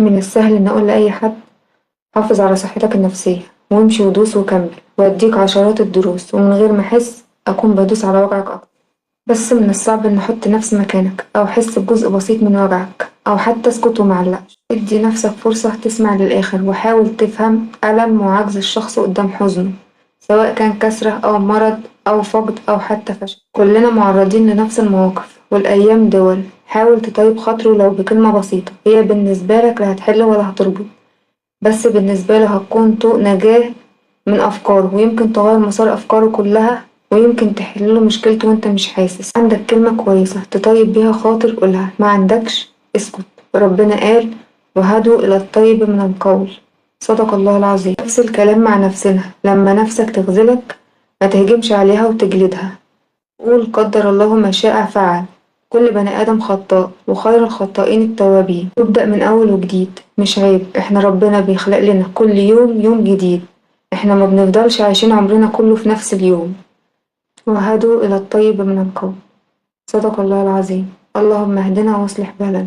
من السهل إن أقول لأي حد حافظ على صحتك النفسية وامشي ودوس وكمل وأديك عشرات الدروس ومن غير ما أحس أكون بدوس على وجعك أكتر، بس من الصعب إني أحط نفسي مكانك أو أحس بجزء بسيط من وجعك أو حتى أسكت ومعلقش. ادي نفسك فرصة تسمع للآخر وحاول تفهم ألم وعجز الشخص قدام حزنه، سواء كان كسرة أو مرض أو فقد أو حتى فشل. كلنا معرضين لنفس المواقف والأيام دول. حاول تطيب خاطره لو بكلمة بسيطة هي بالنسبة لك لا هتحل ولا هتربط، بس بالنسبة له هتكون طوق نجاة من أفكاره ويمكن تغير مسار أفكاره كلها ويمكن تحله مشكلته وانت مش حاسس. عندك كلمة كويسة تطيب بيها خاطر قولها، ما عندكش اسكت. ربنا قال وهدوا إلى الطيب من القول. صدق الله العظيم. نفس الكلام مع نفسنا لما نفسك تخذلك ما تهجمش عليها وتجلدها، قول قدر الله ما شاء فعل. كل بني آدم خطاء وخير الخطائين التوابين. وابدأ من أول وجديد، مش عيب، احنا ربنا بيخلق لنا كل يوم يوم جديد، احنا ما بنفضلش عايشين عمرنا كله في نفس اليوم. وهدوا إلى الطيب من القول. صدق الله العظيم. اللهم اهدنا واصلح بالنا.